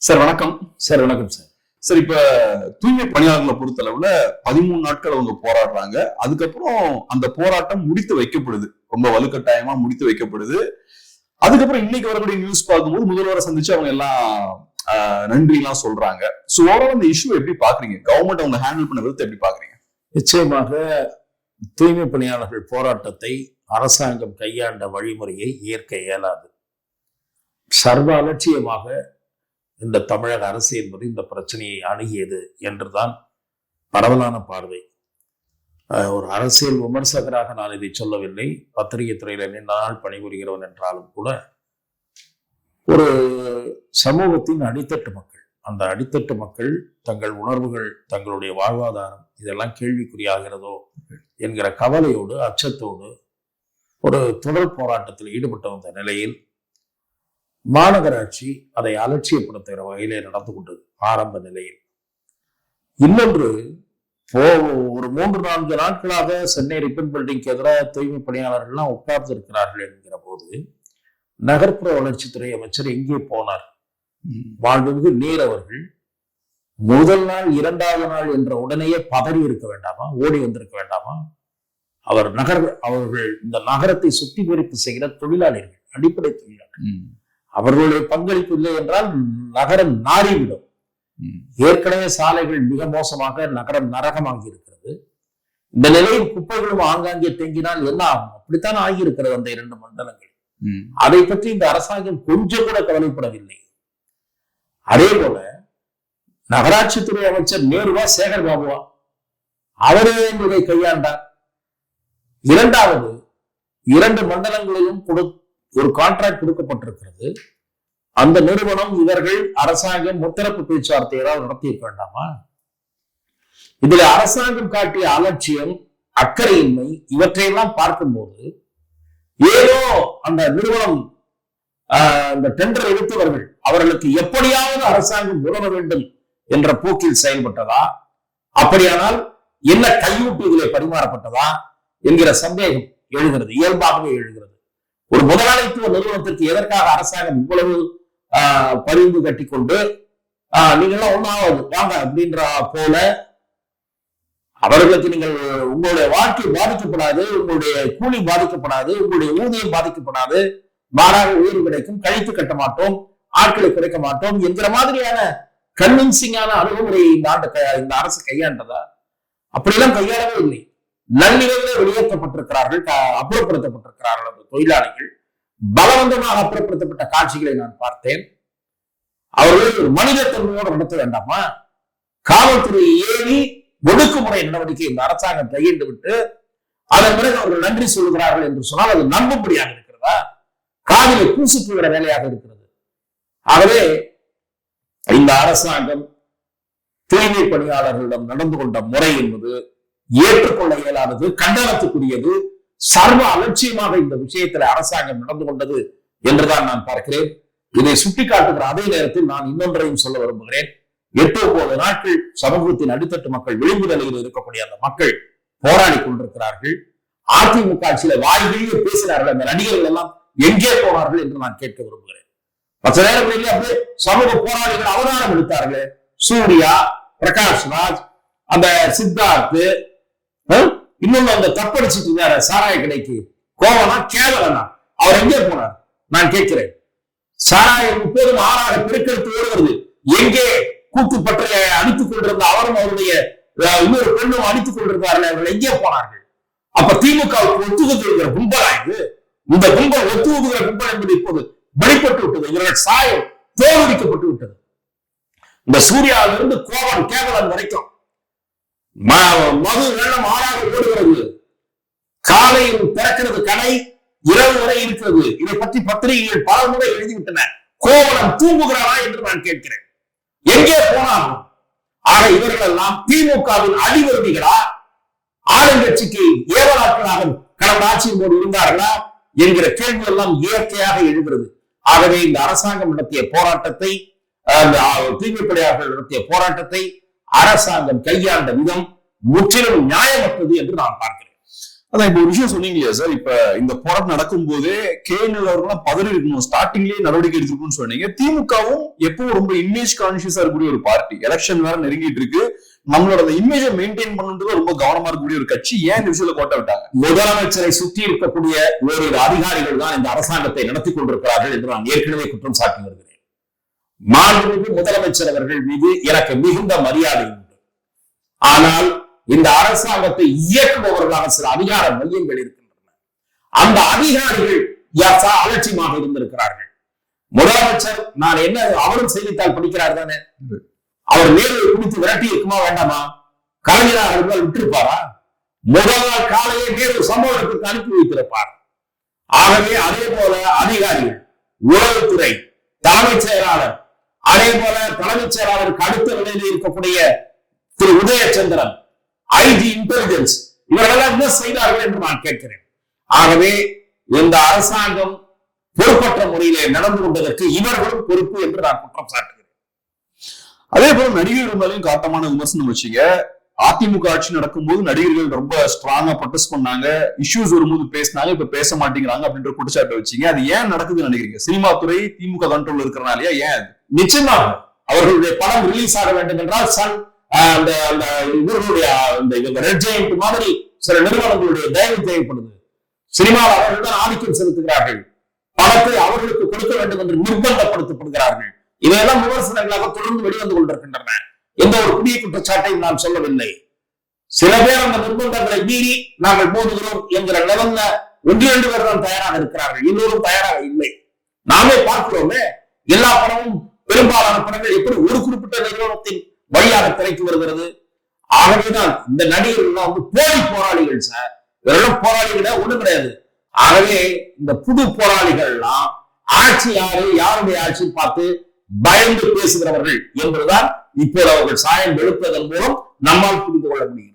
Sir வணக்கம். Sir வணக்கம் sir. Sir இப்ப தூய்மை பணியாளர்களை பொறுத்தளவுல 13 நாட்கள் அவங்க போராடுறாங்க. அதுக்கப்புறம் அந்த போராட்டம் முடித்து வைக்கப்படுது, ரொம்ப வலுக்கட்டாயமா முடித்து வைக்கப்படுது. அதுக்கப்புறம் இன்னைக்கு வரக்கூடிய நியூஸ் பார்க்கும்போது முதல்வரை சந்திச்சு அவங்க எல்லாம் நன்றி எல்லாம் சொல்றாங்க. சோ ஓவரால் அந்த இஷ்யூ எப்படி பாக்குறீங்க? கவர்மெண்ட் அவங்க ஹேண்டில் பண்ண விதத்தை எப்படி பாக்குறீங்க? நிச்சயமாக தூய்மை பணியாளர்கள் போராட்டத்தை அரசாங்கம் கையாண்ட வழிமுறையை ஏற்க இயலாது. சர்வ அலட்சியமாக இந்த தமிழக அரசு என்பது இந்த பிரச்சனையை அணுகியது என்றுதான் பரவலான பார்வை. ஒரு அரசியல் விமர்சகராக நான் இதை சொல்லவில்லை. பத்திரிகை துறையில நீண்ட நாள் பணிபுரிகிறவன் என்றாலும் கூட ஒரு சமூகத்தின் அடித்தட்டு மக்கள், அந்த அடித்தட்டு மக்கள் தங்கள் உணர்வுகள், தங்களுடைய வாழ்வாதாரம் இதெல்லாம் கேள்விக்குறியாகிறதோ என்கிற கவலையோடு, அச்சத்தோடு ஒரு தொடர் போராட்டத்தில் ஈடுபட்டு வந்த நிலையில் மாநகராட்சி அதை அலட்சியப்படுத்துகிற வகையிலே நடந்து கொண்டது ஆரம்ப நிலையில். இன்னொன்று, ஒரு 3-4 நாட்களாக சென்னை ரிப்பன் பில்டிங்க்கு எதிராக தூய்மை பணியாளர்கள்லாம் உட்கார்ந்து இருக்கிறார்கள் என்கிற போது நகர்ப்புற வளர்ச்சித்துறை அமைச்சர் எங்கே போனார்? வாழ்வுக்கு நீர் அவர்கள் முதல் நாள் 2வது நாள் என்ற உடனேயே பதறி இருக்க வேண்டாமா? ஓடி வந்திருக்க வேண்டாமா? அவர்கள் இந்த நகரத்தை சுத்தி பறிப்பு செய்கிற தொழிலாளர்கள், அடிப்படை தொழிலாளர்கள், அவர்களுடைய பங்களிப்பு இல்லை என்றால் நகரம் நாறிவிடும். ஏற்கனவே சாலைகள் மிக மோசமாக நகரம் நரகமாகி இருக்கிறது. இந்த நிலையில் குப்பைகளும் ஆங்காங்கே தேங்கினால் என்ன ஆகும்? அப்படித்தான் ஆகியிருக்கிறது அந்த 2 மண்டலங்கள். அதை பற்றி இந்த அரசாங்கம் கொஞ்சம் கூட கவலைப்படவில்லை. அதே போல நகராட்சித்துறை அமைச்சர் நேருவா சேகர் பாபுவா அவரே இதை கையாண்டார். 2வது 2 மண்டலங்களிலும் ஒரு கான்ட்ராக்ட் கொடுக்கப்பட்டிருக்கிறது. அந்த நிறுவனம், இவர்கள் அரசாங்கம் முத்தரப்பு பேச்சுவார்த்தை ஏதாவது நடத்தியிருக்க வேண்டாமா? இதுல அரசாங்கம் காட்டிய அலட்சியம், அக்கறையின்மை இவற்றையெல்லாம் பார்க்கும்போது ஏதோ அந்த நிறுவனம் இந்த டெண்டர் எடுத்தவர்கள் அவர்களுக்கு எப்படியாவது அரசாங்கம் உதவ வேண்டும் என்ற போக்கில் செயல்பட்டதா, அப்படியானால் என்ன கையூட்டு இதிலே பரிமாறப்பட்டதா என்கிற சந்தேகம் எழுகிறது, இயல்பாகவே எழுகிறது. ஒரு முதலாளித்துவ நிறுவனத்திற்கு எதற்காக அரசாங்கம் இவ்வளவு பரிந்து கட்டி கொண்டு நீங்கள்லாம் ஒன்றாவது வாங்க அப்படின்ற போல அவர்களுக்கு நீங்கள் உங்களுடைய வாழ்க்கை பாதிக்கப்படாது, உங்களுடைய கூலி பாதிக்கப்படாது, உங்களுடைய ஊதியம் பாதிக்கப்படாது, மாறாக உயர்வு கிடைக்கும், கழித்து கட்ட மாட்டோம், ஆட்களை குறைக்க மாட்டோம் என்கிற மாதிரியான கன்வின்சிங்கான அணுகுமுறையை இந்த அரசு கையாண்டதா? அப்படியெல்லாம் கையாளவே இல்லை. நள்ளிரவிலே வெளியேற்றப்பட்டிருக்கிறார்கள், அப்புறப்படுத்தப்பட்டிருக்கிறார்கள். அந்த தொழிலாளிகள் பலவந்தமாக அப்புறப்படுத்தப்பட்ட காட்சிகளை நான் பார்த்தேன். அவர்கள் மனிதத்தன்மையோடு நடத்த வேண்டாமா? காவல்துறையை ஏறி ஒடுக்குமுறை நடவடிக்கை இந்த அரசாங்கம் கையிட்டு விட்டு அதன் பிறகு அவர்கள் நன்றி சொல்லுகிறார்கள் என்று சொன்னால் அது நம்பும்படியாக இருக்கிறதா? காவிலை பூசுக்குகிற வேலையாக இருக்கிறது. ஆகவே இந்த அரசாங்கம் தூய்மை பணியாளர்களிடம் நடந்து கொண்ட முறை என்பது ஏற்றுக்கொள்ள இயலாதது, கண்டனத்துக்குரியது. சர்வ அலட்சியமாக இந்த விஷயத்தில் அரசாங்கம் நடந்து கொண்டது என்றுதான் நான் பார்க்கிறேன். இதை சுட்டிக்காட்டுகிற அதே நேரத்தில் நான் இன்னொன்றையும் சொல்ல விரும்புகிறேன். 8-9 நாட்கள் சமூகத்தின் அடித்தட்டு மக்கள், விளிம்பு நிலையில் இருக்கக்கூடிய அந்த மக்கள் போராடி கொண்டிருக்கிறார்கள். அதிமுக ஆட்சியில வாய்வெளியே பேசினார்கள். அந்த நடிகர்கள் எல்லாம் எங்கே போனார்கள் என்று நான் கேட்க விரும்புகிறேன். மற்ற நேரங்களிலே அப்படியே சமூக போராளிகள் அவதாரம் எடுத்தார்கள். சூர்யா, பிரகாஷ் ராஜ், அந்த சித்தார்த்து, இன்னொன்னு அந்த தப்படிச்சுட்டு இருந்தாரு சாராய கடைக்கு, கோவனா கேவலனா, அவர் எங்கே போனார் நான் கேட்கிறேன். சாராயம் இப்போதும் ஆறாக பெருக்கெடுத்து ஓடுகிறது. எங்கே கூத்துப்பற்றைய அடித்துக் கொண்டிருந்த அவரும் அவருடைய இன்னொரு பெண்ணும் அடித்துக் கொண்டிருந்தார்கள். அவர்கள் எங்கே போனார்கள்? அப்ப திமுகவுக்கு ஒத்துக்குகிற கும்பலா இது? இந்த கும்பல் ஒத்துக்குகிற கும்பல் என்பது இப்போது வெளிப்பட்டு விட்டது. இவர்கள் சாயம் தோல்விக்கப்பட்டு விட்டது. இந்த சூர்யாவிலிருந்து கோவன் கேவலன் வரைக்கும் மது வெள்ளம் ஆறாக ஓடுகிறது. காலையில் திறக்கிறது கடை, இரவு வரை இருக்கிறது. இதை பற்றி பத்திரிகைகள் பல முறை எழுதிவிட்டன. கோவலன் தூங்குகிறாரா என்று நான் கேட்கிறேன். எங்கே போனாலும் ஆக இவர்கள் எல்லாம் திமுகவின் அடிவருடிகளா, ஆளுங்கட்சிக்கு ஏவலாட்களாக கடந்த ஆட்சியின் போது இருந்தார்களா என்கிற கேள்வி எல்லாம் இயற்கையாக எழுகிறது. ஆகவே இந்த அரசாங்கம் நடத்திய போராட்டத்தை, தூய்மை பணியாளர்கள் நடத்திய போராட்டத்தை அரசாங்கம் கையாண்ட விதம் முற்றிலும் நியாயமற்றது என்று நான் பார்க்கிறேன். அதான் இப்ப ஒரு விஷயம் சொன்னீங்க இல்லையா சார், இப்ப இந்த போராட்டம் நடக்கும் போதே கேஎன்எல் அவர்கள் பதறி இருக்கணும், ஸ்டார்டிங்லேயே நடவடிக்கை எடுத்துக்கணும்னு சொன்னீங்க. திமுகவும் எப்பவும் ரொம்ப இமேஜ் கான்சியஸா இருக்கக்கூடிய ஒரு பார்ட்டி, எலெக்ஷன் வேற நெருங்கிட்டு இருக்கு, நம்மளோட அந்த இமேஜை மெயின்டைன் பண்ணுறது ரொம்ப கவனமா இருக்கக்கூடிய ஒரு கட்சி. ஏன் இந்த விஷயத்துல கோட்டை விட்டாங்க? முதலமைச்சரை சுற்றி இருக்கக்கூடிய ஓரிரு அதிகாரிகள் தான் இந்த அரசாங்கத்தை நடத்தி கொண்டிருக்கிறார்கள் என்று நான் ஏற்கனவே குற்றம் சாட்டி வருகிறேன். மாண்புமிகு முதலமைச்சர் அவர்கள் மீது எனக்கு மிகுந்த மரியாதை உண்டு. ஆனால் இந்த அரசாங்கத்தை இயக்குபவர்களான சில அதிகார மையங்கள் இருக்கின்றன. அந்த அதிகாரிகள் அலட்சியமாக இருந்திருக்கிறார்கள். முதலமைச்சர் நான் என்ன, அவரும் செய்தித்தாள் படிக்கிறார் தானே, அவர் நேரில் குடித்து விரட்டி இருக்குமா வேண்டாமா? கலைஞராக இருந்தால் விட்டிருப்பாரா? முதல் நாள் காலையே நேரு சம்பவ இடத்துக்கு அனுப்பி வைத்திருப்பார். ஆகவே அதே போல அதிகாரிகள், உளவுத்துறை தலைமைச் செயலாளர், அதே போல தலைமைச் செயலாளருக்கு அடுத்த நிலையில் இருக்கக்கூடிய திரு உதயச்சந்திரன், ஐஜி இன்டெலிஜென்ஸ், இவர்களெல்லாம் என்ன செய்தார்கள் என்று நான் கேட்கிறேன். ஆகவே இந்த அரசாங்கம் பொறுப்பற்ற முறையிலே நடந்து கொண்டதற்கு இவர்களும் பொறுப்பு என்று நான் குற்றம் சாட்டுகிறேன். அதே போல நடிகர்கள் மேலேயும் காட்டமான விமர்சனம் வச்சீங்க. அதிமுக ஆட்சி நடக்கும்போது நடிகர்கள் ரொம்ப ஸ்ட்ராங்கா ப்ரொடெஸ்ட் பண்ணாங்க, இஷ்யூஸ் வரும்போது பேசினாங்க, இப்ப பேச மாட்டேங்கிறாங்க அப்படின்ற குற்றச்சாட்டை வச்சீங்க. அது ஏன் நடக்குதுன்னு நினைக்கிறீங்க? சினிமா துறை திமுக கண்ட்ரோல் இருக்கிறனாலயா? ஏன்? நிச்சயமாக அவர்களுடைய படம் ரிலீஸ் ஆக வேண்டும் என்றால் இவர்களுடைய ரெட் ஜெயண்ட் மாதிரி சில நிறுவனங்களுடைய தயவு தேவைப்படுது. சினிமாவில் அவர்கள் தான் ஆதிக்கம் செலுத்துகிறார்கள், பணத்தை அவர்களுக்கு கொடுக்க வேண்டும் என்று நிர்பந்தப்படுத்தப்படுகிறார்கள். இவையெல்லாம் விமர்சனங்களாக தொடர்ந்து வெளிவந்து கொண்டிருக்கின்றன. எந்த ஒரு புதிய குற்றச்சாட்டையும் நான் சொல்லவில்லை. சில பேர் அந்த நிர்பந்தங்களை மீறி நாங்கள் மோதுகிறோம் என்கிற நிலந்த 1-2 பேர் தான் தயாராக இருக்கிறார்கள், எல்லோரும் தயாராக இல்லை. நாமே பார்க்கிறோமே, எல்லா படமும் பெரும்பாலான படங்கள் எப்படி ஒரு குறிப்பிட்ட நிறுவனத்தின் வழியாக திரைக்கு வருகிறது. ஆகவேதான் இந்த நடிகர்கள் போலி போராளிகள் சார், இவரெல்லாம் போராளிகள ஒண்ணு கிடையாது. ஆகவே இந்த புது போராளிகள் எல்லாம் ஆட்சி யாருடைய ஆட்சி பார்த்து பயந்து பேசுகிறவர்கள் என்பதுதான் இப்போது அவர்கள் சாயம் வெளுப்பதன் மூலம் நம்மால் புரிந்து கொள்ள முடியும்.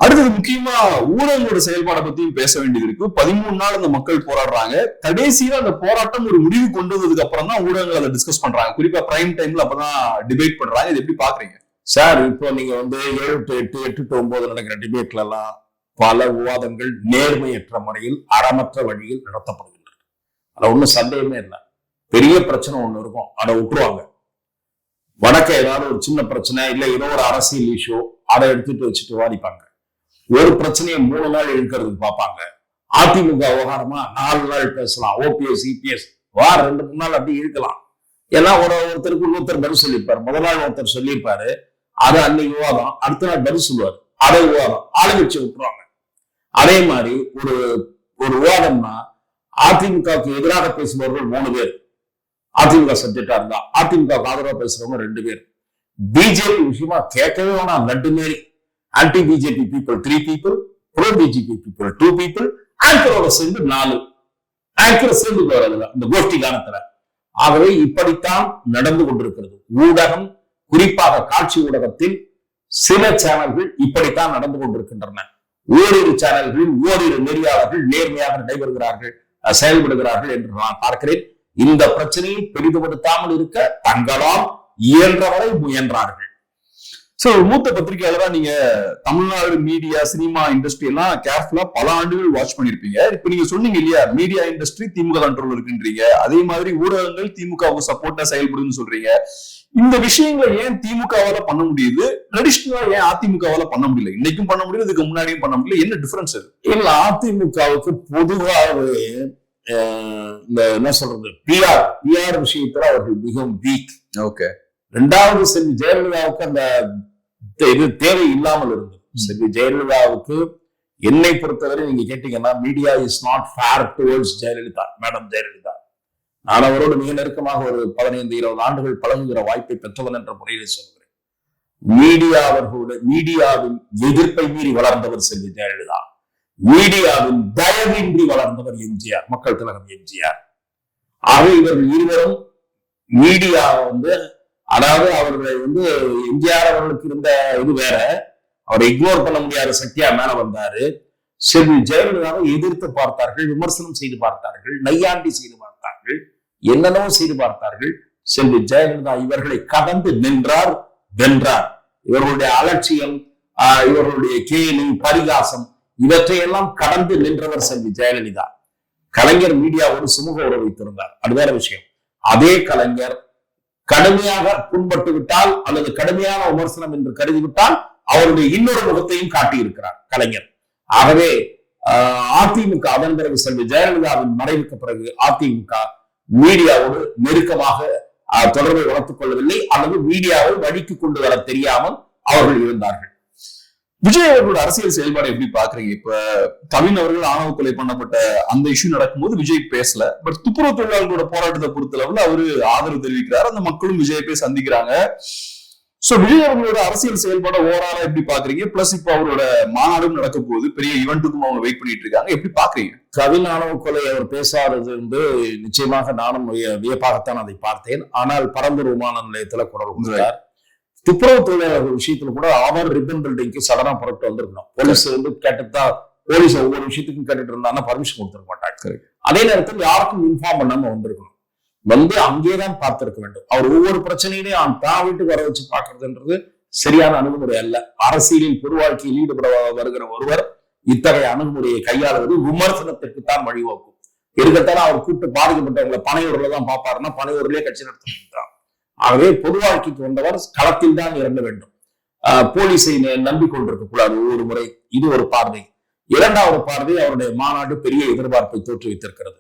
அடுத்தது முக்கியமா ஊடகங்களோட செயல்பாடை பத்தியும் பேச வேண்டியது இருக்கு. 13 நாள் அந்த மக்கள் போராடுறாங்க. கடைசியில அந்த போராட்டம் ஒரு முடிவு கொண்டு வந்ததுக்கு அப்புறம் தான் ஊடகங்கள் அதை டிஸ்கஸ் பண்றாங்க. குறிப்பா பிரைம் டைம்ல அப்பதான் டிபேட் பண்றாங்க. இது எப்படி பாக்குறீங்க சார்? இப்போ நீங்க 7 to 8, 8 to 9 நடக்கிற டிபேட்ல எல்லாம் பல விவாதங்கள் நேர்மையற்ற முறையில், அறமற்ற வழியில் நடத்தப்படுகின்றன. அதுல ஒண்ணும் சந்தேகமே இல்லை. பெரிய பிரச்சனை ஒண்ணு இருக்கும், அதை விட்டுருவாங்க. வடக்க ஏதாவது ஒரு சின்ன பிரச்சனை இல்ல ஏதோ ஒரு அரசியல் இஷ்யூ, அதை எடுத்துட்டு வச்சுட்டு வாதிப்பாங்க. ஒரு பிரச்சனையை 3 நாள் இழுக்கிறதுக்கு பார்ப்பாங்க. அதிமுக விவகாரமா 4 நாள் பேசலாம், ஓபிஎஸ் இபிஎஸ் 2-3 நாள் அப்படி இழுக்கலாம். ஏன்னா ஒருத்தருக்கு ஒருத்தர் பதில் சொல்லியிருப்பாரு. முதல் நாள் ஒருத்தர் சொல்லியிருப்பாரு, அது அன்னைக்கு விவாதம், அடுத்த நாள் பதில் சொல்லுவார், அதை விவாதம், ஆளுங்கட்சி விட்டுருவாங்க. அதே மாதிரி ஒரு விவாதம்னா அதிமுகவுக்கு எதிராக பேசுபவர்கள் 3 பேர், அதிமுக சப்ஜெக்டா இருந்தா அதிமுக ஆதரவா பேசுறவங்க 2 பேர். பிஜேபி விஷயமா கேட்கவே வேணாம், லட்டு மாரி. Anti BJP people 3 people, bro BJP people 2 people, ஆங்கரோட சேர்ந்து 4 ஆங்கர் சேர்ந்து போறதுல இந்த கோஷ்டி காலத்துல. ஆகவே இப்படித்தான் நடந்து கொண்டிருக்கிறது ஊடகம், குறிப்பாக காட்சி ஊடகத்தில் சில சேனல்கள் இப்படித்தான் நடந்து கொண்டிருக்கின்றன. ஓரிரு சேனல்களில் ஓரிரு நெறியாளர்கள் நேர்மையாக நடைபெறுகிறார்கள், செயல்படுகிறார்கள் என்று நான் பார்க்கிறேன். இந்த பிரச்சனையை பெரிதுபடுத்தாமல் இருக்க தங்களால் இயன்றவரை முயன்றார்கள். சோ மூத்த பத்திரிகையாளரா நீங்க தமிழ்நாடு மீடியா, சினிமா இண்டஸ்ட்ரி எல்லாம் கேர்ஃபுல்லா பல ஆண்டுகள் வாட்ச் பண்ணிருப்பீங்க. இப்ப நீங்க சொன்னீங்க இல்லையா, மீடியா இண்டஸ்ட்ரி திமுக கண்ட்ரோல் இருக்குன்றீங்க, அதே மாதிரி ஊடகங்கள் திமுகவுக்கு சப்போர்ட்டா செயல்படுதுன்னு சொல்றீங்க. இந்த விஷயங்களை ஏன் திமுகவால பண்ண முடியுது, ட்ரெடிஷனலா ஏன் அதிமுகவால பண்ண முடியல? இன்னைக்கும் பண்ண முடியல, இதுக்கு முன்னாடியும் பண்ண முடியல. என்ன டிஃபரன்ஸ் இது? இல்ல, அதிமுகவுக்கு பொதுவாகவே இந்த என்ன சொல்றது, பிஆர் விஷயத்துல அவர்கள் மிகவும் வீக். ஓகே. 2வது செல்வி ஜெயலலிதாவுக்கு அந்த இது தேவை இல்லாமல் இருந்தது. செல்வி ஜெயலலிதாவுக்கு என்னை பொறுத்தவரை நீங்க கேட்டீங்கன்னா, media is not fair towards Jayalalithaa, madam Jayalalithaa. நான் அவரோடு மிக நெருக்கமாக ஒரு 15-20 ஆண்டுகள் பழகுகிற வாய்ப்பை பெற்றவன் என்ற முறையிலே சொல்கிறேன். மீடியாவின் எதிர்ப்பை மீறி வளர்ந்தவர் செல்வி ஜெயலலிதா, மீடியாவின் தயவின்றி வளர்ந்தவர் எம்ஜிஆர், மக்கள் திலகம் எம்ஜிஆர். ஆக இவர்கள் இருவரும் மீடியா அதாவது அவர்களை எம்ஜிஆர் அவர்களுக்கு இருந்த இது வேற, அவரை இக்னோர் பண்ண முடியாத சக்தியா மேல வந்தாரு. செல்வி ஜெயலலிதாவை எதிர்த்து பார்த்தார்கள், விமர்சனம் செய்து பார்த்தார்கள், நையாண்டி செய்து பார்த்தார்கள், என்னென்னவோ செய்து பார்த்தார்கள். செல்வி ஜெயலலிதா இவர்களை கடந்து நின்றார், வென்றார். இவர்களுடைய அலட்சியம், இவர்களுடைய கேலி, பரிகாசம் இவற்றையெல்லாம் கடந்து நின்றவர் செல்வி ஜெயலலிதா. கலைஞர் மீடியாவோடு சுமூக உறவு வைத்திருந்தார், அது வேற விஷயம். அதே கலைஞர் கடுமையாக புண்பட்டு விட்டால் அல்லது கடுமையான விமர்சனம் என்று கருதிவிட்டால் அவருடைய இன்னொரு முகத்தையும் காட்டியிருக்கிறார் கலைஞர். ஆகவே அதிமுக அதன் பிறகு செல்வி ஜெயலலிதாவின் மறைவுக்கு பிறகு அதிமுக மீடியாவோடு நெருக்கமாக தொடர்பை வளர்த்துக் கொள்ளவில்லை, அல்லது மீடியாவை வழிக்கு கொண்டு வர தெரியாமல் அவர்கள் இருந்தார்கள். விஜய் அவர்களோட அரசியல் செயல்பாடு எப்படி பாக்குறீங்க? இப்ப கவின் அவர்கள் ஆணவ கொலை பண்ணப்பட்ட அந்த இஷ்யூ நடக்கும்போது விஜய் பேசல, பட் துப்புரவு தொழிலாளர்களோட போராட்டத்தை பொறுத்தளவுல அவரு ஆதரவு தெரிவிக்கிறார், அந்த மக்களும் விஜய் போய் சந்திக்கிறாங்க. சோ விஜய் அவர்களோட அரசியல் செயல்பாட ஓவராலா எப்படி பாக்குறீங்க? பிளஸ் இப்ப அவரோட மாநாடும் நடக்க போகுது, பெரிய ஈவென்ட்டுக்கும் அவங்க வெயிட் பண்ணிட்டு இருக்காங்க, எப்படி பாக்குறீங்க? கவின் ஆணவ கொலை அவர் பேசாதது வந்து நிச்சயமாக நானும் வியப்பாகத்தான் அதை பார்த்தேன். ஆனால் பரந்தூர் விமான நிலையத்துல குரல் கொடுத்தார். துப்புரவு தொழிலாளர்கள் விஷயத்துல கூட அவர் ரிப்பன் பில்டிங்க்கு சடனா புறப்பட்டு வந்திருக்கணும். போலீஸ் வந்து கேட்டுதான், போலீஸ் ஒவ்வொரு விஷயத்துக்கும் கேட்டுட்டு இருந்தாங்கன்னா பர்மிஷன் கொடுத்துருக்க மாட்டாங்க. அதே நேரத்தில் யாருக்கும் இன்ஃபார்ம் பண்ணாம வந்திருக்கணும், வந்து அங்கேதான் பார்த்திருக்க வேண்டும். அவர் ஒவ்வொரு பிரச்சனையிலையும் தான் வீட்டுக்கு வர வச்சு பாக்குறதுன்றது சரியான அணுகுமுறை அல்ல. அரசியலில் பொது வாழ்க்கையில் ஈடுபட வருகிற ஒருவர் இத்தகைய அணுகுமுறையை கையாளுவது விமர்சனத்திற்கு தான் வழிவகுக்கும். இருக்கத்தாலும் அவர் கூப்பிட்டு பாதிக்கப்பட்டவங்களை பனையூர்ல தான் பார்ப்பாருன்னா பனையூர்லயே கட்சி நடத்த. ஆகவே பொது வாழ்க்கைக்கு வந்தவர் களத்தில் தான் இறங்க வேண்டும். போலீஸை நம்பிக்கொண்டிருக்க கூடாது ஒவ்வொரு முறை. இது ஒரு பார்வை. இரண்டாவது பார்வை, அவருடைய மாநாடு பெரிய எதிர்பார்ப்பை தோற்றுவித்திருக்கிறது.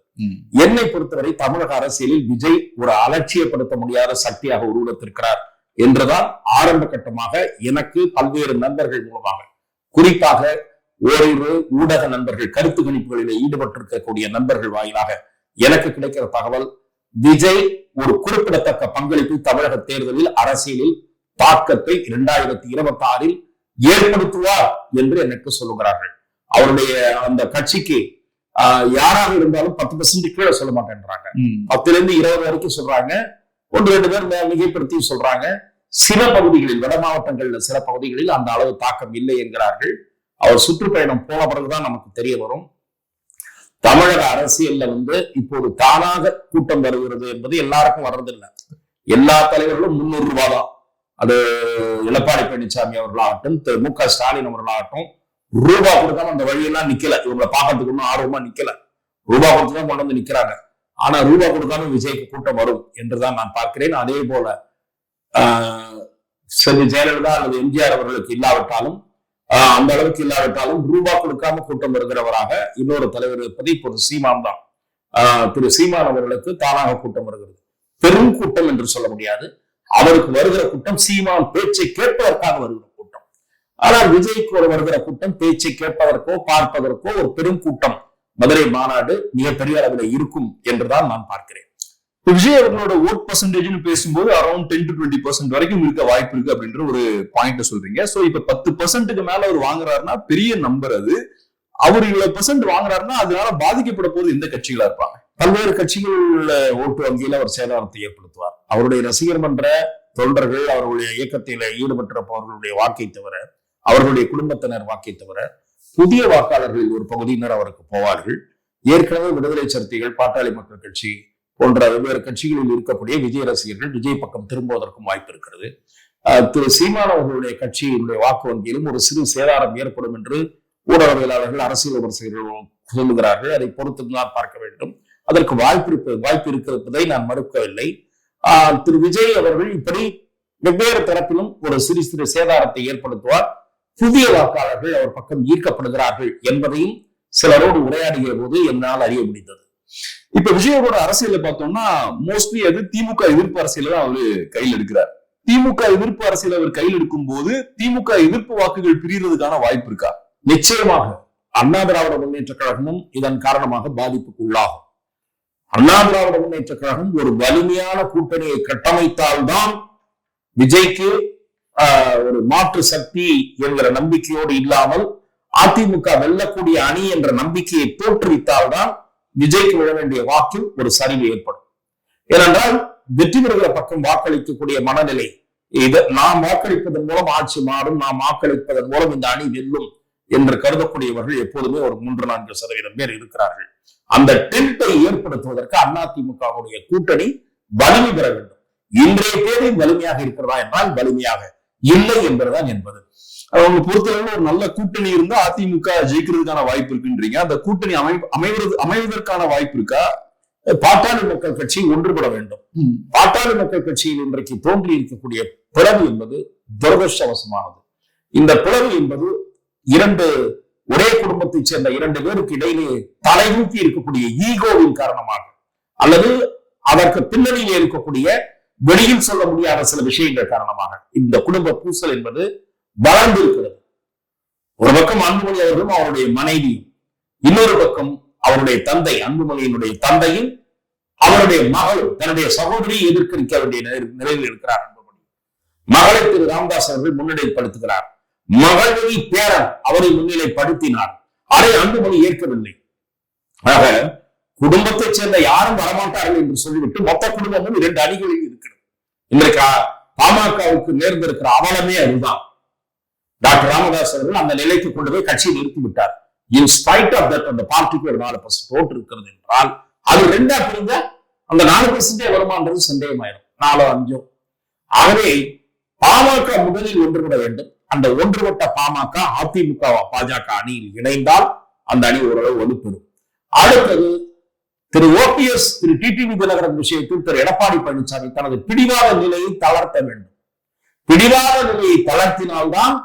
என்னை பொறுத்தவரை தமிழக அரசியலில் விஜய் ஒரு அலட்சியப்படுத்த முடியாத சக்தியாக உருவத்திருக்கிறார் என்றுதான் ஆரம்ப கட்டமாக எனக்கு பல்வேறு நண்பர்கள் மூலமாக, குறிப்பாக ஓரிரு ஊடக நண்பர்கள், கருத்து கணிப்புகளில் ஈடுபட்டிருக்கக்கூடிய நண்பர்கள் வாயிலாக எனக்கு கிடைக்கிற தகவல், விஜய் ஒரு குறிப்பிடத்தக்க பங்களிப்பு தமிழக தேர்தலில் அரசியலில் தாக்கத்தை 2026 ஏற்படுத்துவார் என்று எனக்கு சொல்லுகிறார்கள். அவருடைய அந்த கட்சிக்கு யாராக இருந்தாலும் 10% கீழே சொல்ல மாட்டேன்றாங்க. 10-20 வரைக்கும் சொல்றாங்க. 1-2 பேர் மிகைப்படுத்தி சொல்றாங்க. சில பகுதிகளில், வட மாவட்டங்களில் சில பகுதிகளில் அந்த அளவு தாக்கம் இல்லை என்கிறார்கள். அவர் சுற்றுப்பயணம் போன பிறகுதான் நமக்கு தெரிய வரும். தமிழக அரசியல்ல வந்து இப்போது தானாக கூட்டம் வருகிறது என்பது எல்லாருக்கும் வர்றதில்லை. எல்லா தலைவர்களும் 300 ரூபாய் தான். அது எடப்பாடி பழனிசாமி அவர்களாகட்டும், மு.க. ஸ்டாலின் அவர்களாகட்டும், ரூபா கொடுக்காம அந்த வழியெல்லாம் நிக்கல. இவங்களை பார்க்கறதுக்கு ஒன்றும் ஆர்வமா நிக்கல. ரூபா கொடுத்துதான் கொண்டு வந்து நிக்கிறாங்க. ஆனா ரூபா கொடுக்காம விஜய்க்கு கூட்டம் வரும் என்றுதான் நான் பார்க்கிறேன். அதே போல செல்வி ஜெயலலிதா அல்லது எம்ஜிஆர் அவர்களுக்கு இல்லாவிட்டாலும், அந்த அளவுக்கு இல்லாவிட்டாலும் ரூபா கொடுக்காம கூட்டம் வருகிறவராக இன்னொரு தலைவர் இருப்பது இப்போது சீமான் தான். திரு சீமான் அவர்களுக்கு தானாக கூட்டம் வருகிறது. பெரும் கூட்டம் என்று சொல்ல முடியாது. அவருக்கு வருகிற கூட்டம் சீமான் பேச்சை கேட்பதற்காக வருகிற கூட்டம். ஆனால் விஜய்க்கு வருகிற கூட்டம் பேச்சை கேட்பதற்கோ பார்ப்பதற்கோ ஒரு பெரும் கூட்டம் மதுரை மாநாடு மிகப்பெரிய அளவில் இருக்கும் என்றுதான் நான் பார்க்கிறேன். விஜய் அவர்களோட ஓட் பர்சன்டேஜ்னு பேசும்போது அரௌண்ட் 10 to 20% வரைக்கும் இருக்க வாய்ப்பு இருக்கு அப்படின்ற ஒரு பாயிண்ட் சொல்றீங்க. சோ இப்ப 10%க்கு மேல அவர் வாங்குறாருன்னா பெரிய நம்பர். அது அவர் இவ்வளவு % வாங்குறாருன்னா அதனால பாதிக்கப்பட போது எந்த கட்சிகளா இருப்பாங்க? பல்வேறு கட்சிகள் ஓட்டு வங்கியில அவர் சேதாரத்தை ஏற்படுத்துவார். அவருடைய ரசிகர் மன்ற தொண்டர்கள், அவர்களுடைய இயக்கத்தில் ஈடுபட்டிருப்பவர்களுடைய வாக்கை தவிர, அவர்களுடைய குடும்பத்தினர் வாக்கை தவிர, புதிய வாக்காளர்களில் ஒரு பகுதியினர் அவருக்கு போவார்கள். ஏற்கனவே விடுதலை சிறுத்தைகள், பாட்டாளி மக்கள் கட்சி போன்ற வெவ்வேறு கட்சிகளில் இருக்கக்கூடிய விஜய் ரசிகர்கள் விஜய் பக்கம் திரும்புவதற்கும் வாய்ப்பு இருக்கிறது. திரு சீமான் அவர்களுடைய கட்சியினுடைய வாக்கு வங்கியிலும் ஒரு சிறு சேதாரம் ஏற்படும் என்று ஊடகவியலாளர்கள், அரசியல் விமர்சகர்கள் சொல்லுகிறார்கள். அதை பொறுத்துதான் பார்க்க வேண்டும். அதற்கு வாய்ப்பு இருக்கிறதை நான் மறுக்கவில்லை. திரு விஜய் அவர்கள் இப்படி வெவ்வேறு தரப்பிலும் ஒரு சிறு சிறு சேதாரத்தை ஏற்படுத்துவார். புதிய வாக்காளர்கள் அவர் பக்கம் ஈர்க்கப்படுகிறார்கள் என்பதையும் சிலரோடு உரையாடிய போது என்னால் அறிய முடிந்தது. இப்ப விஜயோட அரசியல பார்த்தோம்னா மோஸ்ட்லி அது திமுக எதிர்ப்பு அரசியல தான் அவரு கையில் எடுக்கிறார். திமுக எதிர்ப்பு அரசியல் அவர் கையில் எடுக்கும் போது திமுக எதிர்ப்பு வாக்குகள் பிரியறதுக்கான வாய்ப்பு இருக்கா? நிச்சயமாக அண்ணா திராவிட முன்னேற்ற கழகமும் இதன் காரணமாக பாதிப்புக்கு உள்ளாகும். அண்ணா திராவிட முன்னேற்ற கழகம் ஒரு வலிமையான கூட்டணியை கட்டமைத்தால்தான் விஜய்க்கு ஒரு மாற்று சக்தி என்கிற நம்பிக்கையோடு இல்லாமல் அதிமுக வெல்லக்கூடிய அணி என்ற நம்பிக்கையை தோற்றுவித்தால்தான் விஜய்க்கு விழ வேண்டிய வாக்கில் ஒரு சரிவு ஏற்படும். ஏனென்றால் வெற்றி பெறுகிற பக்கம் வாக்களிக்கக்கூடிய மனநிலை, இது நாம் வாக்களிப்பதன் மூலம் ஆட்சி மாறும், நாம் வாக்களிப்பதன் மூலம் இந்த அணி வெல்லும் என்று கருதக்கூடியவர்கள் எப்போதுமே ஒரு 3-4% பேர் இருக்கிறார்கள். அந்த டெல்ட்டை ஏற்படுத்துவதற்கு அதிமுகவுடைய கூட்டணி வலிமை பெற வேண்டும். இன்றைய தேதி வலிமையாக இருக்கிறதா என்றால் வலிமையாக இல்லை என்பதுதான் என்பது. அவங்க பொறுத்தளவுல ஒரு நல்ல கூட்டணி இருந்தா அதிமுக ஜெயிக்கிறதுக்கான வாய்ப்பு இருக்குன்றீங்க. அந்த கூட்டணி அமைவதற்கான வாய்ப்பு இருக்கா? பாட்டாளி மக்கள் கட்சி ஒன்றுபட வேண்டும். பாட்டாளி மக்கள் கட்சியில் இன்றைக்கு தோன்றி இருக்கக்கூடிய பிளவு என்பது துரதிருஷ்டவசமானது. இந்த பிளவு என்பது ஒரே குடும்பத்தைச் சேர்ந்த 2 பேருக்கு இடையிலே தலைநூக்கி இருக்கக்கூடிய ஈகோவின் காரணமாக, அல்லது அதற்கு பின்னணியில் இருக்கக்கூடிய வெளியில் சொல்ல முடியாத சில விஷயங்கள் காரணமாக இந்த குடும்ப பூசல் என்பது வளர்ந்து இருக்கிறது. ஒரு பக்கம் அன்புமணி அவர்களும் அவருடைய மனைவியும், இன்னொரு பக்கம் அவருடைய தந்தை அன்புமணியினுடைய தந்தையும் அவருடைய மகளும் தன்னுடைய சகோதரியை எதிர்க்க வேண்டிய நிலையில் இருக்கிறார். அன்புமணி மகளை திரு ராமதாஸ் அவர்கள் முன்னிலைப்படுத்துகிறார். மகளை பேரன் அவரை முன்னிலைப்படுத்தினார். அதை அன்புமணி ஏற்கவில்லை. ஆக குடும்பத்தைச் சேர்ந்த யாரும் வரமாட்டார்கள் என்று சொல்லிவிட்டு மொத்த குடும்பமும் 2 அணிகளில் இருக்கிறது. இன்றைக்கு பாமகவுக்கு நேர்ந்திருக்கிற அவலமே அதுதான். டாக்டர் ராமதாஸ் அவர்கள் அந்த நிலைக்கு கொண்டு போய் கட்சியை நிறுத்தி விட்டார். இன் ஸ்பைட் ஆஃப் தட் அந்த பார்ட்டிக்கு ஒரு 4% ஓட்டு இருக்கிறது என்றால் அது 2ஆ பிரிந்த அந்த 4% வருமானது சந்தேகமாயிடும், 4-5. ஆகவே பாமக முதலில் ஒன்றுபட வேண்டும். அந்த ஒன்றுபட்ட பாமக அதிமுக பாஜக அணியில் இணைந்தால் அந்த அணி ஓரளவு வலுப்பெறும். அடுத்தது திரு ஓபிஎஸ் திரு டிடிவி தினகரன் விஷயத்தில் திரு எடப்பாடி பழனிசாமி தனது பிடிவாத நிலையை தளர்த்த வேண்டும். பிடிவாத நிலையை தளர்த்தினால்தான்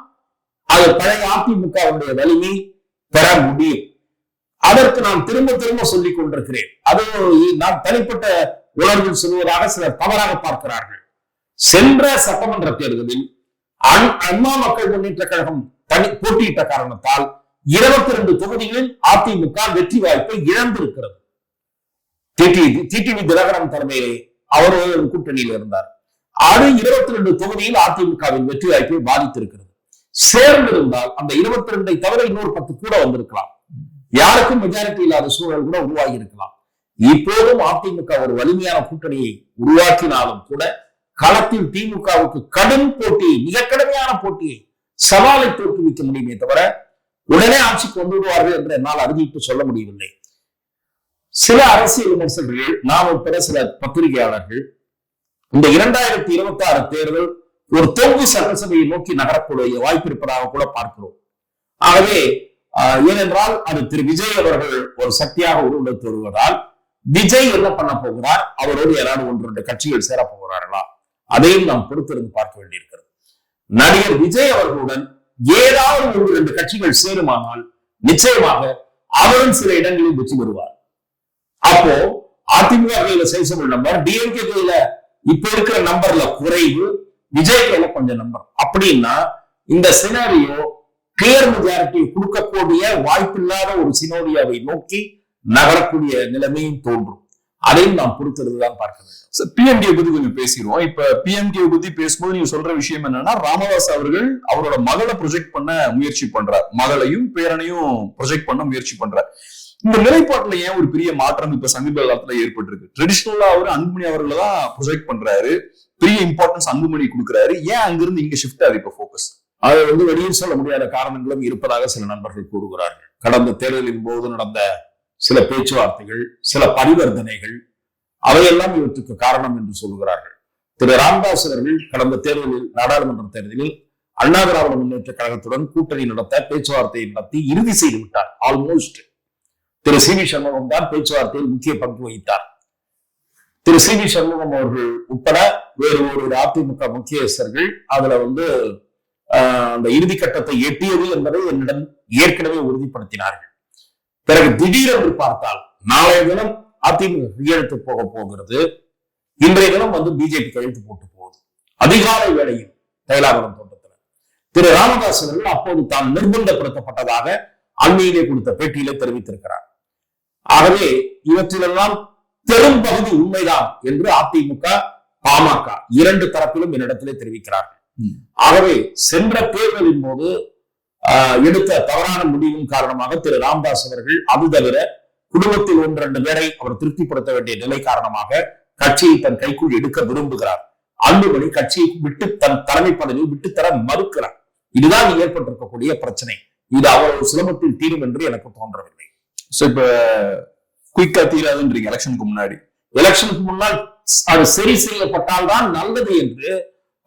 அது பழைய அதிமுகவுடைய வலிமை பெற முடியும். அதற்கு நான் திரும்ப திரும்ப சொல்லிக் கொண்டிருக்கிறேன். அது நான் தனிப்பட்ட உணர்வில் சொல்வதாக சிலர் தவறாக பார்க்கிறார்கள். சென்ற சட்டமன்ற தேர்தலில் அண்ணா மக்கள் முன்னேற்ற கழகம் போட்டியிட்ட காரணத்தால் 22 தொகுதிகளில் அதிமுக வெற்றி வாய்ப்பை இழந்திருக்கிறது. டிடிவி தினகரன் தலைமையிலே அவர் கூட்டணியில் இருந்தார். அது 22 தொகுதியில் அதிமுகவின் வெற்றி வாய்ப்பை பாதித்திருக்கிறது. சேர்ந்திருந்தால் அந்த 22 தவிர இன்னொரு 10 கூட வந்திருக்கலாம். யாருக்கும் மெஜாரிட்டி இல்லாத சூழல் கூட உருவாகி இருக்கலாம். இப்போதும் அதிமுக ஒரு வலிமையான கூட்டணியை உருவாக்கினாலும் கூட களத்தில் திமுகவுக்கு கடும் போட்டி, மிக கடுமையான போட்டியை, சவாலை தோற்றுவிக்க முடியுமே தவிர உடனே ஆட்சிக்கு வந்து விடுவார்கள் என்று என்னால் அறிவிப்பு சொல்ல முடியவில்லை. சில அரசியல் விமர்சகர்கள், நாம் உட்பட சில பத்திரிகையாளர்கள் இந்த 2026 தேர்தல் ஒரு தொங்கு சட்டசபையை நோக்கி நகரக்கூடிய வாய்ப்பு இருப்பதாக கூட பார்க்கிறோம். ஆகவே ஏனென்றால் அது திரு விஜய் அவர்கள் ஒரு சக்தியாக உருவெடுத்து வருவதால் விஜய் என்ன பண்ண போகிறார், அவரோடு யாராவது 1-2 கட்சிகள் சேர போகிறார்களா, அதையும் நாம் பொறுத்திருந்து பார்க்க வேண்டியிருக்கிறது. நடிகர் விஜய் அவர்களுடன் ஏதாவது 1-2 கட்சிகள் சேருமானால் நிச்சயமாக அவரும் சில இடங்களில் வெற்றி பெறுவார். அப்போ அதிமுக கையில சைசபிள் நம்பர், டிஎம்கே கையில இப்ப இருக்கிற நம்பர்ல குறைவு, விஜய் கையில கொஞ்சம் நம்பர். அப்படின்னா இந்த சினாரியோ கிளியர் மெஜாரிட்டியை கொடுக்கக்கூடிய வாய்ப்பில்லாத ஒரு சினோரியாவை நோக்கி நகரக்கூடிய நிலைமையும் தோன்றும். அதையும் நாம் பொறுத்திருந்துதான் பார்க்க வேண்டும். பிஎம்கே பத்தி கொஞ்சம் பேசிடுவோம். இப்ப பிஎம்கே பத்தி பேசும்போது நீங்க சொல்ற விஷயம் என்னன்னா, ராமதாஸ் அவர்கள் அவரோட மகளை ப்ரொஜெக்ட் பண்ண முயற்சி பண்றார், மகளையும் பேரனையும் ப்ரொஜெக்ட் பண்ண முயற்சி பண்றார். இந்த நிலைப்பாட்டுல ஏன் ஒரு பெரிய மாற்றம் இப்ப சமீப காலத்துல ஏற்பட்டிருக்கு? ட்ரெடிஷனலா அவரு அன்புமணி அவர்களை தான் ப்ரொஜெக்ட் பண்றாரு, பெரிய இம்பார்ட்டன்ஸ் அன்புமணி கொடுக்குறாரு. ஏன் அங்கிருந்து இங்க ஷிஃப்ட் ஆகுது இப்ப போக்கஸ்? அது வெளியில் சொல்ல முடியாத காரணங்களும் இருப்பதாக சில நண்பர்கள் கூறுகிறார்கள். கடந்த தேர்தலின் போது நடந்த சில பேச்சுவார்த்தைகள், சில பரிவர்த்தனைகள், அவையெல்லாம் இவற்றுக்கு காரணம் என்று சொல்கிறார்கள். திரு ராமதாஸ் அவர்கள் கடந்த தேர்தலில், நாடாளுமன்ற தேர்தலில் அண்ணா திராவிட முன்னேற்ற கழகத்துடன் கூட்டணி நடத்த பேச்சுவார்த்தையை நடத்தி இறுதி செய்து விட்டார். ஆல்மோஸ்ட் திரு சி வி சண்முகம் தான் பேச்சுவார்த்தையில் முக்கிய பங்கு வகித்தார். திரு சி வி சண்முகம் அவர்கள் உட்பட வேறு ஒரு அதிமுக முக்கியஸ்தர்கள் அதுல அந்த இறுதி கட்டத்தை எட்டியது என்பதை என்னிடம் ஏற்கனவே உறுதிப்படுத்தினார்கள். பிறகு திடீரென்று பார்த்தால் நாளைய தினம் அதிமுக கையெழுத்து போக போகிறது, இன்றைய தினம் பிஜேபி கையெழுத்து போட்டு போகுது. அதிகாலை வேளையில் தைலாபுரம் தோட்டத்தில் திரு ராமதாஸ் அவர்கள் அப்போது தான் நிர்பந்தப்படுத்தப்பட்டதாக அண்மையிலே கொடுத்த பேட்டியிலே தெரிவித்திருக்கிறார். ஆகவே இவற்றிலெல்லாம் பெரும்பகுதி உண்மைதான் என்று அதிமுக பாமக 2 தரப்பிலும் என்னிடத்திலே தெரிவிக்கிறார்கள். ஆகவே சென்ற தேர்தலின் போது எடுத்த தவறான முடிவின் காரணமாக திரு ராமதாஸ் அவர்கள், அது தவிர குடும்பத்தில் 1-2 பேரை அவர் திருப்திப்படுத்த வேண்டிய நிலை காரணமாக கட்சியை தன் கைக்குள் எடுக்க விரும்புகிறார். அன்புமணி கட்சியை விட்டு தன் தலைமை பதவியை விட்டுத்தர மறுக்கிறார். இதுதான் ஏற்பட்டிருக்கக்கூடிய பிரச்சனை. இது அவ்வளவு சுலபத்தில் தீரும் என்று எனக்கு தோன்றவில்லை. இப்ப குயிக்கா தீராதுன்றீங்க. எலெக்ஷனுக்கு முன்னாடி, எலெக்ஷனுக்கு முன்னால் அது சரி செய்யப்பட்டால் தான் நல்லது என்று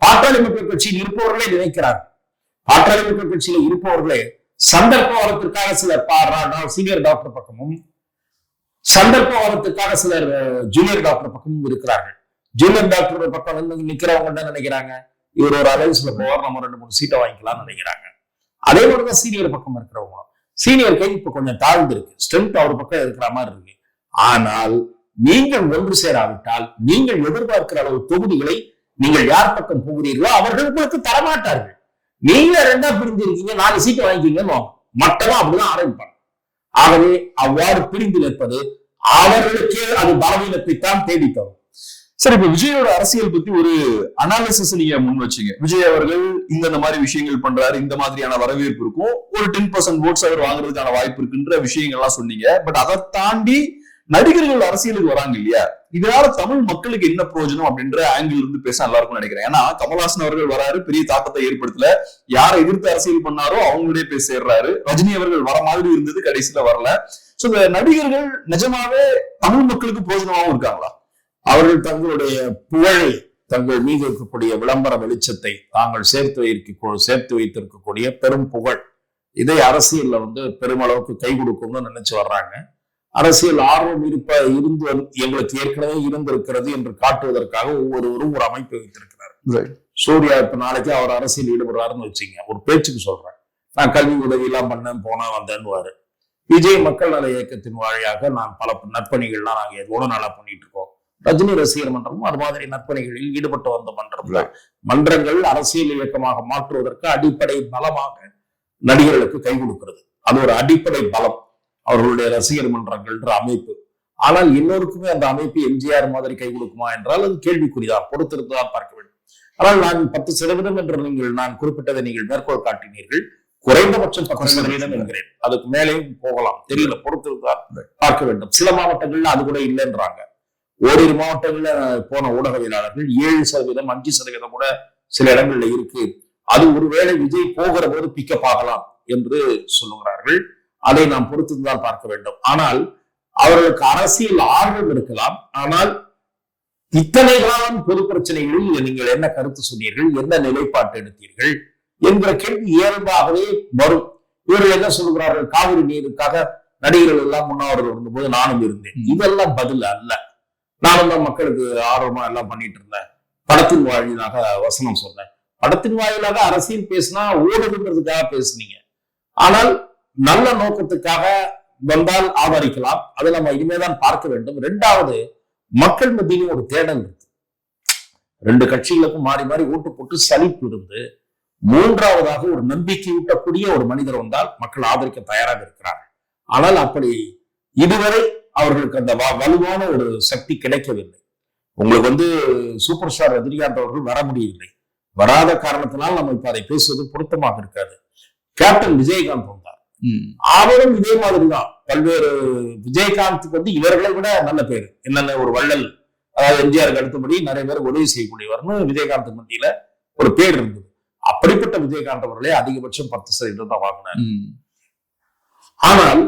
பாட்டாளி மக்கள் கட்சியில் இருப்பவர்களே நினைக்கிறார். பாட்டாளி மக்கள் கட்சியில இருப்பவர்களே சந்தர்ப்பவாதத்திற்காக சிலர் சீனியர் டாக்டர் பக்கமும், சந்தர்ப்பவாதத்திற்காக சிலர் ஜூனியர் டாக்டர் பக்கமும் இருக்கிறார்கள். ஜூனியர் டாக்டர் பக்கம் வந்து நிக்கிறவங்க என்ன நினைக்கிறாங்க, இவர் ஒரு அலைன்ஸ்ல போவார், நம்ம 2-3 சீட்டை வாங்கிக்கலாம்னு நினைக்கிறாங்க. அதே மாதிரிதான் சீனியர் பக்கம் இருக்கிறவங்க. சீனியர் கை இப்ப கொஞ்சம் தாழ்ந்து இருக்கு, ஸ்ட்ரென்த் அவர் பக்கம் இருக்கிற மாதிரி இருக்கு. ஆனால் நீங்கள் ஒன்று சேராவிட்டால் நீங்கள் எதிர்பார்க்கிற அளவு தொகுதிகளை நீங்கள் யார் பக்கம் போகிறீர்களோ அவர்கள் உங்களுக்கு தரமாட்டார்கள். நீங்க 2ஆ பிரிஞ்சு இருக்கீங்க, 4 சீட்டை வாங்கிக்கீங்கன்னு மட்டமா அப்படிதான் ஆரம்பிப்பாங்க. ஆகவே அவ்வாறு பிரிந்து நிற்பது அவர்களுக்கே அது பலவீனத்தை தான் தேடி தரும். சரி, இப்ப விஜயோட அரசியல் பத்தி ஒரு அனாலிசிஸ் நீங்க முன் வச்சீங்க. விஜய் அவர்கள் இந்த மாதிரி விஷயங்கள் பண்றாரு, இந்த மாதிரியான வரவேற்பு இருக்கும், ஒரு 10% votes அவர் வாங்குறதுக்கான வாய்ப்பு இருக்குன்ற விஷயங்கள்லாம் சொன்னீங்க. பட் அதை தாண்டி நடிகர்கள் அரசியலுக்கு வராங்க இல்லையா, இதனால தமிழ் மக்களுக்கு என்ன பிரயோஜனம் அப்படின்ற ஆங்கிள் இருந்து பேச நல்லா இருக்கும்னு நினைக்கிறேன். ஏன்னா கமல்ஹாசன் அவர்கள் வராரு, பெரிய தாக்கத்தை ஏற்படுத்தல, யாரை எதிர்த்து அரசியல் பண்ணாரோ அவங்களுடைய போய் சேர்றாரு. ரஜினி அவர்கள் வர மாதிரி இருந்தது, கடைசியில வரல. சோ இந்த நடிகர்கள் நிஜமாவே தமிழ் மக்களுக்கு பிரயோஜனமாவும் இருக்காங்களா? அவர்கள் தங்களுடைய புகழை, தங்கள் மீது இருக்கக்கூடிய விளம்பர வெளிச்சத்தை தாங்கள் சேர்த்து வைத்திருக்கக்கூடிய பெரும் புகழ், இதை அரசியல்ல வந்து பெருமளவுக்கு கை கொடுக்கும்னு நினைச்சு வர்றாங்க. அரசியல் ஆர்வம் இருந்து எங்களுக்கு ஏற்கனவே இருந்திருக்கிறது என்று காட்டுவதற்காக ஒவ்வொருவரும் ஒரு அமைப்பு வைத்திருக்கிறார். சூர்யா இப்ப நாளைக்கு அவர் அரசியல் ஈடுபடுறாருன்னு வச்சுங்க, ஒரு பேச்சுக்கு சொல்றேன், நான் கல்வி உதவி எல்லாம் பண்ணேன் போனா வந்தேன்னு. விஜய் மக்கள் நல இயக்கத்தின் வழியாக நான் பல நற்பணிகள்லாம் நாங்க எவ்வளவு நாளா பண்ணிட்டு இருக்கோம். ரஜினி ரசிகர் மன்றமும் அது மாதிரி நற்பணிகளில் ஈடுபட்டு வந்த மன்றங்கள் அரசியல் இயக்கமாக மாற்றுவதற்கு அடிப்படை பலமாக நடிகர்களுக்கு கை கொடுக்கிறது. அது ஒரு அடிப்படை பலம் அவர்களுடைய ரசிகர் மன்றங்கள்ன்ற அமைப்பு. ஆனால் எல்லோருக்குமே அந்த அமைப்பு எம்ஜிஆர் மாதிரி கை கொடுக்குமா என்றால் அது கேள்விக்குறிதான், பொறுத்திருந்துதான் பார்க்க வேண்டும். ஆனால் நான் 10% என்று நான் குறிப்பிட்டதை நீங்கள் மேற்கோள் காட்டினீர்கள். குறைந்தபட்சம் 10% என்கிறேன், அதுக்கு மேலேயும் போகலாம், தெரியல, பொறுத்திருந்துதான் பார்க்க வேண்டும். சில மாவட்டங்கள்ல அது கூட இல்லைன்றாங்க. ஓரிரு மாவட்டங்கள்ல போன ஊடகவியலாளர்கள் 7%, 5% கூட சில இடங்கள்ல இருக்கு. அது ஒருவேளை விஜய் போகிற போது பிக்கப் ஆகலாம் என்று சொல்லுகிறார்கள். அதை நாம் பொறுத்துதான் பார்க்க வேண்டும். ஆனால் அவர்களுக்கு அரசியல் ஆர்வம் இருக்கலாம். ஆனால் இத்தனை காலம் பொது பிரச்சனைகளில் நீங்கள் என்ன கருத்து சொன்னீர்கள், என்ன நிலைப்பாட்டு எடுத்தீர்கள் என்கிற கேள்வி இயல்பாகவே வரும். இவர்கள் என்ன சொல்லுகிறார்கள், காவிரி நீருக்காக நடிகர்கள் எல்லாம் முன்னாவர்கள் இருந்தபோது நானும் இருந்தேன். இதெல்லாம் பதில் அல்ல. நானும் தான் மக்களுக்கு ஆர்வமா எல்லாம் பண்ணிட்டு இருந்தேன், படத்தின் வாயிலாக வசனம் சொன்னேன். படத்தின் வாயிலாக அரசியல் பேசினா ஓடுதுன்றதுக்காக பேசுனீங்க. ஆனால் நல்ல நோக்கத்துக்காக வந்தால் ஆதரிக்கலாம், அதை நம்ம இனிமேதான் பார்க்க வேண்டும். 2வது, மக்கள் மத்தியிலும் ஒரு தேடல் இருக்கு. 2 கட்சிகளுக்கும் மாறி மாறி ஓட்டு போட்டு சலிப்பு இருந்து 3வதாக ஒரு நம்பிக்கையூட்டக்கூடிய ஒரு மனிதர் வந்தால் மக்கள் ஆதரிக்க தயாராக இருக்கிறார்கள். ஆனால் அப்படி இதுவரை அவர்களுக்கு அந்த வலுவான ஒரு சக்தி கிடைக்கவில்லை. உங்களுக்கு வந்து சூப்பர் ஸ்டார் ரஜினிகாந்த் அவர்கள் வர முடியவில்லை. வராத காரணத்தினால் நம்ம இப்ப அதை பேசுவது பொருத்தமாக இருக்காது. கேப்டன் விஜயகாந்த் வந்தார், அவரும் இதே மாதிரிதான். பல்வேறு விஜயகாந்துக்கு வந்து இவர்களை விட நல்ல பேர், என்னென்ன ஒரு வள்ளல், அதாவது எம்ஜிஆருக்கு அடுத்தபடி நிறைய பேர் உதவி செய்யக்கூடியவர்னு விஜயகாந்த் மத்தியில ஒரு பேர் இருந்தது. அப்படிப்பட்ட விஜயகாந்த் அவர்களே அதிகபட்சம் 10% தான் வாங்கினார். ஆனால்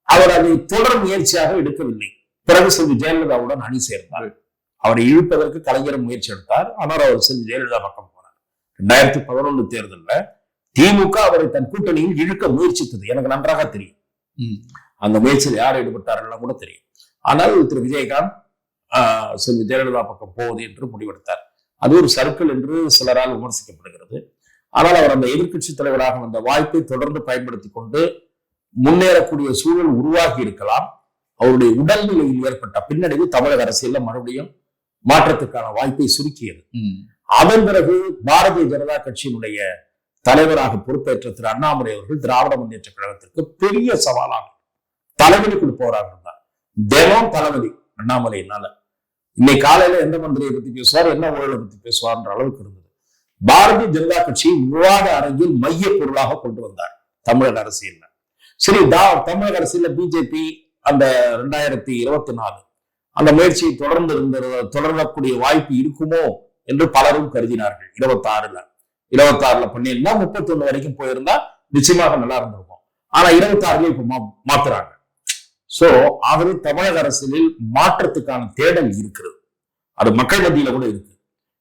அவர் அதை தொடர் முயற்சியாக எடுக்கவில்லை. பிறகு செல்வி ஜெயலலிதாவுடன் அணி சேர்ந்தார். அவரை இழுப்பதற்கு கலைஞர் முயற்சி எடுத்தார். ஆனால் அவர் செல்வி ஜெயலலிதா பக்கம் போனார். 2011 தேர்தலில் திமுக அவரை தன் கூட்டணியில் இழுக்க முயற்சித்தது எனக்கு நன்றாக தெரியும். அந்த முயற்சியில் யார் ஈடுபட்டார்கள் கூட தெரியும். ஆனால் திரு விஜயகாந்த் செல்வி ஜெயலலிதா பக்கம் போவது என்று முடிவெடுத்தார். அது ஒரு சர்க்கிள் என்று சிலரால் விமர்சிக்கப்படுகிறது. ஆனால் அவர் அந்த எதிர்க்கட்சி தலைவராக வந்த வாய்ப்பை தொடர்ந்து பயன்படுத்திக் கொண்டு முன்னேறக்கூடிய சூழல் உருவாகி இருக்கலாம். அவருடைய உடல்நிலையில் ஏற்பட்ட பின்னடைவு தமிழக அரசியல்ல மறுபடியும் மாற்றத்துக்கான வாய்ப்பை சுருக்கியது. அதன் பிறகு பாரதிய ஜனதா கட்சியினுடைய தலைவராக பொறுப்பேற்ற திரு அண்ணாமலை அவர்கள் திராவிட முன்னேற்ற கழகத்திற்கு பெரிய சவாலாக தலைவலி கொடுப்பவராக இருந்தார். தினம் தலைவலி அண்ணாமலையினால. இன்னைக்கு காலையில எந்த மந்திரியை பத்தி பேசுவார், என்ன ஊழலை பத்தி பேசுவார்ன்ற அளவுக்கு இருந்தது. பாரதிய ஜனதா கட்சி விவாத அரங்கில் மைய பொருளாக கொண்டு வந்தார் தமிழக அரசியல். சரி, தமிழக அரசியல பிஜேபி அந்த 2024 அந்த முயற்சியை தொடரக்கூடிய வாய்ப்பு இருக்குமோ என்று பலரும் கருதினார்கள். 26ல பண்ணியிருந்தா 31 வரைக்கும் போயிருந்தா நிச்சயமாக நல்லா இருந்திருக்கும். ஆனா 26ல இப்ப மாத்துறாங்க. சோ ஆகவே தமிழக அரசியலில் மாற்றத்துக்கான தேடல் இருக்கிறது. அது மக்கள் மத்தியில கூட இருக்கு.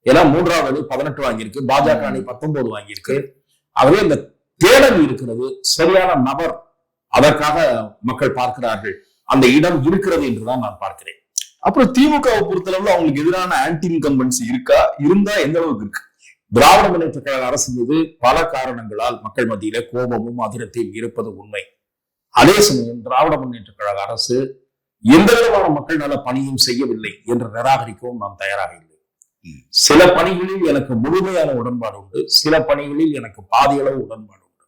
ஏன்னா 3வது அணி 18 வாங்கியிருக்கு, பாஜக அணி 19 வாங்கியிருக்கு. ஆகவே இந்த தேடல் இருக்கிறது, சரியான நபர் அதற்காக மக்கள் பார்க்கிறார்கள், அந்த இடம் இருக்கிறது என்றுதான் நான் பார்க்கிறேன். அப்புறம் திமுகவை பொறுத்தளவுல அவங்களுக்கு எதிரான ஆன்டி இன்கம்பன்சி இருக்கா? இருந்தா எந்த அளவுக்கு இருக்கு? திராவிட முன்னேற்ற கழக அரசு மீது பல காரணங்களால் மக்கள் மத்தியில கோபமும் அதிருப்தியும் இருப்பது உண்மை. அதே சமயம் திராவிட முன்னேற்ற கழக அரசு எந்த விதமான மக்கள் நல பணியும் செய்யவில்லை என்று நிராகரிக்கவும் நாம் தயாராக இல்லை. சில பணிகளில் எனக்கு முழுமையான உடன்பாடு உண்டு, சில பணிகளில் எனக்கு பாதியளவு உடன்பாடு உண்டு.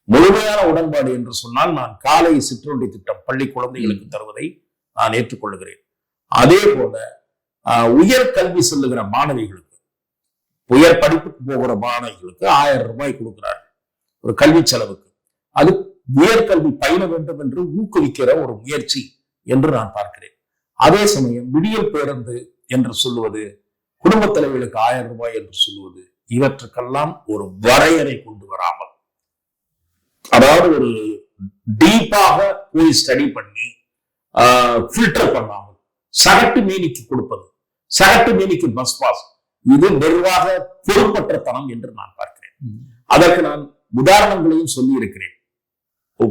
முழுமையான உடன்பாடு என்று சொன்னால் நான் காலை சிற்றுண்டி திட்டம் பள்ளி குழந்தைகளுக்கு தருவதை நான் ஏற்றுக்கொள்கிறேன். அதே போல உயர்கல்வி செல்லுகிற மாணவிகளுக்கு, உயர் படிப்புக்கு போகிற மாணவிகளுக்கு 1000 ரூபாய் கொடுக்கிறார்கள் ஒரு கல்வி செலவுக்கு. அது உயர்கல்வி பயில வேண்டும் என்று ஊக்குவிக்கிற ஒரு முயற்சி என்று நான் பார்க்கிறேன். அதே சமயம் விடியல் பேருந்து என்று சொல்லுவது, குடும்ப தலைவர்களுக்கு 1000 ரூபாய் என்று சொல்லுவது, இவற்றுக்கெல்லாம் ஒரு வரையறை கொண்டு வராமல், அதாவது ஒரு டீப்பாக போய் ஸ்டடி பண்ணி ஃபில்டர் பண்ணாமல் சகட்டு மேனிக்கு கொடுப்பது, சகட்டு மேனிக்கு பஸ் பாஸ், இது நிர்வாக பொறுப்பற்றத்தனம் என்று நான் பார்க்கிறேன். அதற்கு நான் உதாரணங்களையும் சொல்லி இருக்கிறேன்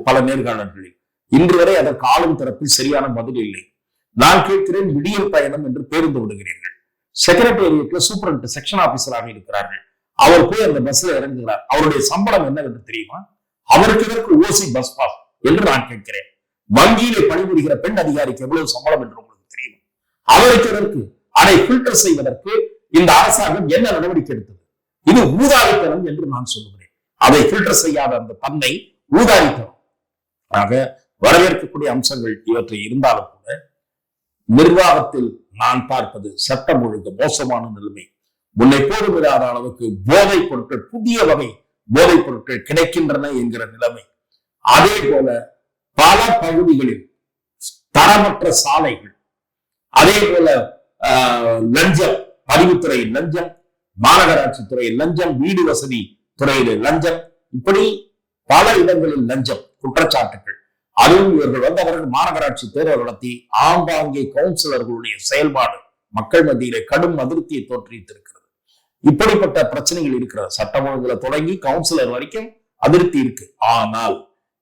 பல நேர்காணல்களில். இன்று வரை அதற்கு ஆளும் தரப்பில் சரியான பதில் இல்லை. நான் கேட்கிறேன், விடியல் பயணம் என்று பேருந்து விடுகிறீர்கள், செக்ரட்டேரியட்ல சூப்பரண்ட் செக்ஷன் ஆபீசராக இருக்கிறார்கள், அவர் போய் அந்த பஸ்ல இறங்குகிறார், அவருடைய சம்பளம் என்னவென்று தெரியுமா? அவருக்கு இதற்கு ஓசி பஸ் பாஸ் என்று நான் கேட்கிறேன். வங்கியிலே பணிபுரிகிற பெண் அதிகாரிக்கு எவ்வளவு சம்பளம் என்று உங்களுக்கு தெரியுமா? அவருக்கு இதற்கு அதை ஃபில்டர் செய்வதற்கு இந்த அரசாங்கம் என்ன நடவடிக்கை எடுத்தது? இது ஊதாரித்தனம் என்று நான் சொல்லுகிறேன். அதை ஃபில்டர் செய்யாத அந்த தன்மை ஊதாரித்தனம். ஆக வரவேற்கக்கூடிய அம்சங்கள் இவற்றை இருந்தாலும் கூட நிர்வாகத்தில் நான் பார்ப்பது சட்டம் ஒழுங்கு மோசமான நிலைமை. முன்னை போதும் இல்லாத அளவுக்கு போதைப் பொருட்கள், புதிய வகை போதைப் பொருட்கள் கிடைக்கின்றன என்கிற நிலைமை. அதே போல பல பகுதிகளில் தரமற்ற சாலைகள், அதே போல லஞ்சம், பதிவுத்துறையில் லஞ்சம், மாநகராட்சி துறையில் லஞ்சம், வீடு வசதி துறையில் லஞ்சம், இப்படி பல இடங்களில் லஞ்சம் குற்றச்சாட்டுகள். அதுவும் இவர்கள் அவர்கள் மாநகராட்சி தேர்தல் நடத்தி ஆங்காங்கே கவுன்சிலர்களுடைய செயல்பாடு மக்கள் மத்தியிலே கடும் அதிருப்தியை தோற்றுவித்திருக்கிறது. இப்படிப்பட்ட பிரச்சனைகள் இருக்கிறது. சட்டம் ஒழுங்குல தொடங்கி கவுன்சிலர் வரைக்கும் அதிருப்தி இருக்கு. ஆனால்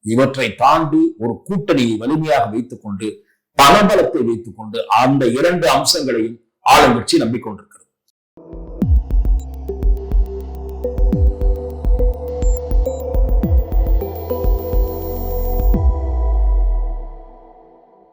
இவற்றை தாண்டி ஒரு கூட்டணியை வலிமையாக வைத்துக் கொண்டு, பணபலத்தை வைத்துக் கொண்டு, அந்த 2 அம்சங்களையும் ஆளுங்கட்சி நம்பிக்கொண்டிருக்கு.